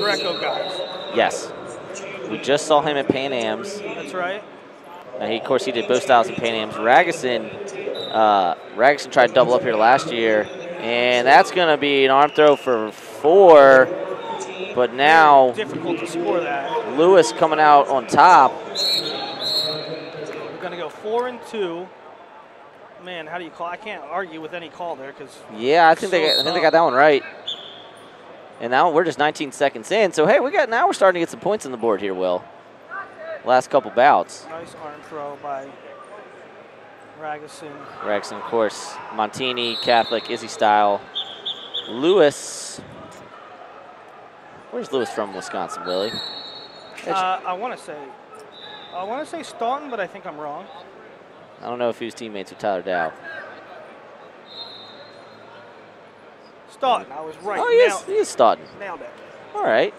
Greco guys. Yes. We just saw him at Pan Am's. That's right. Of course, he did both styles in Pan Am's. Ragusin tried to double up here last year, and that's going to be an arm throw for 4. But now very difficult to score that. Lewis coming out on top. We're going to go 4 and 2. Man, how do you call? I can't argue with any call there because. Yeah, I think they got that one right. And now we're just 19 seconds in. So hey, now we're starting to get some points on the board here, Will. Last couple bouts. Nice arm throw by Ragusin. Ragusin, of course, Montini, Catholic, Izzy style. Lewis. Where's Lewis from, Wisconsin, Willie? I want to say Staunton, but I think I'm wrong. I don't know if he was teammates with Tyler Dow. Staunton, I was right. Oh, he is Staunton. Nailed it. All right.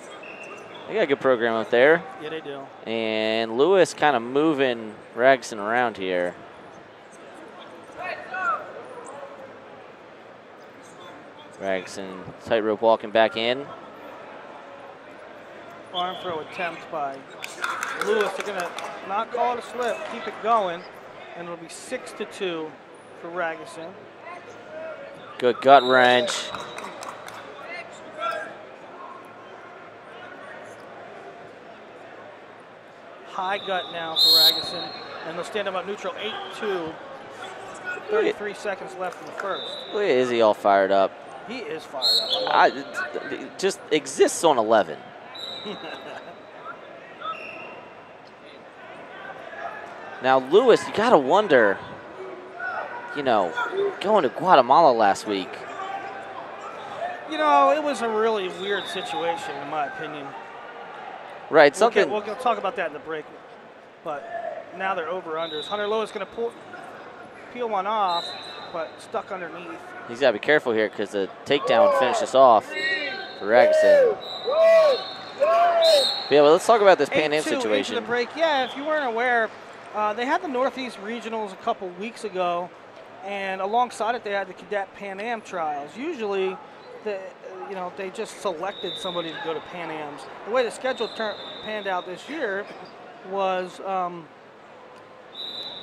They got a good program up there. Yeah, they do. And Lewis kind of moving Ragusin around here. Ragusin tightrope walking back in. Arm throw attempt by Lewis. They're going to not call it a slip, keep it going, and it'll be 6-2 for Ragusin. Good gut wrench. High gut now for Ragusin, and they'll stand about neutral 8-2. 33 seconds left in the first. Look at Izzy all fired up. He is fired up. It just exists on 11. Now, Lewis, you got to wonder, going to Guatemala last week. It was a really weird situation, in my opinion. Right, We'll talk about that in the break. But now they're over-unders. Hunter Lewis going to peel one off, but stuck underneath. He's got to be careful here because the takedown would finish this off for Ragusin. Yeah, well, let's talk about this Pan Am situation. Into the break. Yeah, if you weren't aware, they had the Northeast Regionals a couple weeks ago, and alongside it, they had the Cadet Pan Am trials. Usually, they just selected somebody to go to Pan Am's. The way the schedule panned out this year was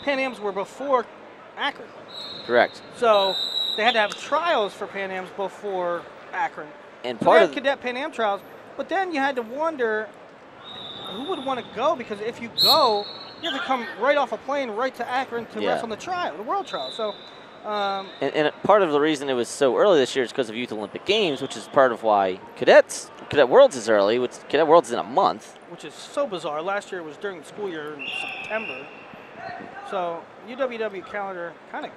Pan Am's were before Akron. Correct. So they had to have trials for Pan Am's before Akron. And so part of Cadet Pan Am trials, but then you had to wonder who would want to go, because if you go, you have to come right off a plane right to Akron to rest on the world trial. So. And part of the reason it was so early this year is because of Youth Olympic Games, which is part of why Cadet Worlds is early. Cadet Worlds is in a month. Which is so bizarre. Last year it was during the school year in September. So UWW calendar kind of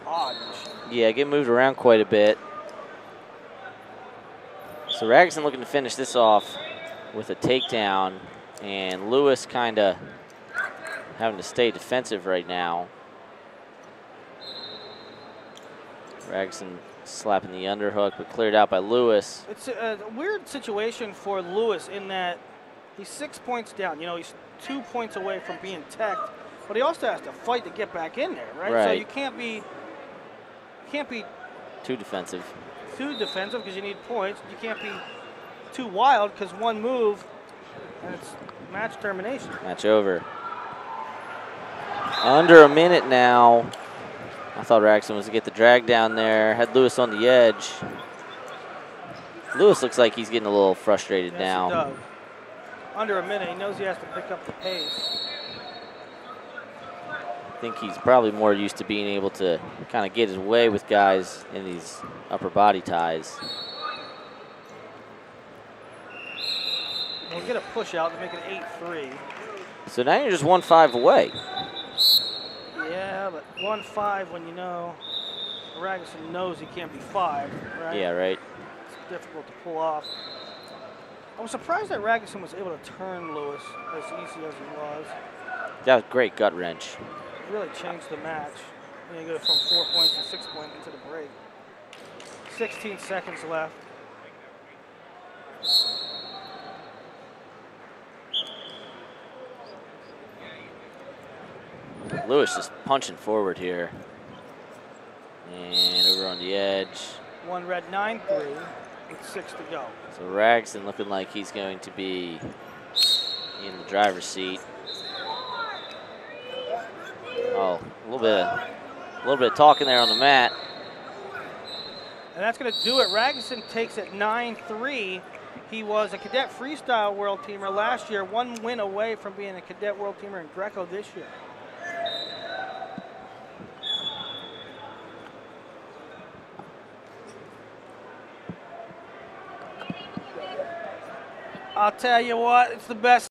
odd. Yeah, get moved around quite a bit. So Ragusin looking to finish this off with a takedown, and Lewis kind of having to stay defensive right now. Ragusin slapping the underhook, but cleared out by Lewis. It's a weird situation for Lewis in that he's 6 points down. He's 2 points away from being teched, but he also has to fight to get back in there, right? So you can't be too defensive. Too defensive because you need points. You can't be too wild because one move and it's match termination. Match over. Under a minute now. I thought Ragusin was to get the drag down there. Had Lewis on the edge. Lewis looks like he's getting a little frustrated now. He does. Under a minute, he knows he has to pick up the pace. I think he's probably more used to being able to kind of get his way with guys in these upper body ties. We'll get a push out to make it 8-3. So now you're just 1-5 away. Yeah, but 1-5 when Ragusin knows he can't be 5, right? Yeah, right. It's difficult to pull off. I was surprised that Ragusin was able to turn Lewis as easy as he was. That was great gut wrench. It really changed the match. You go from 4 points to 6 points into the break. 16 seconds left. Lewis just punching forward here. And over on the edge. One red 9-3. with 6 to go. So Ragusin looking like he's going to be in the driver's seat. Oh, a little bit of talking there on the mat. And that's going to do it. Ragusin takes it 9-3. He was a cadet freestyle world teamer last year, 1 win away from being a cadet world teamer in Greco this year. I'll tell you what, it's the best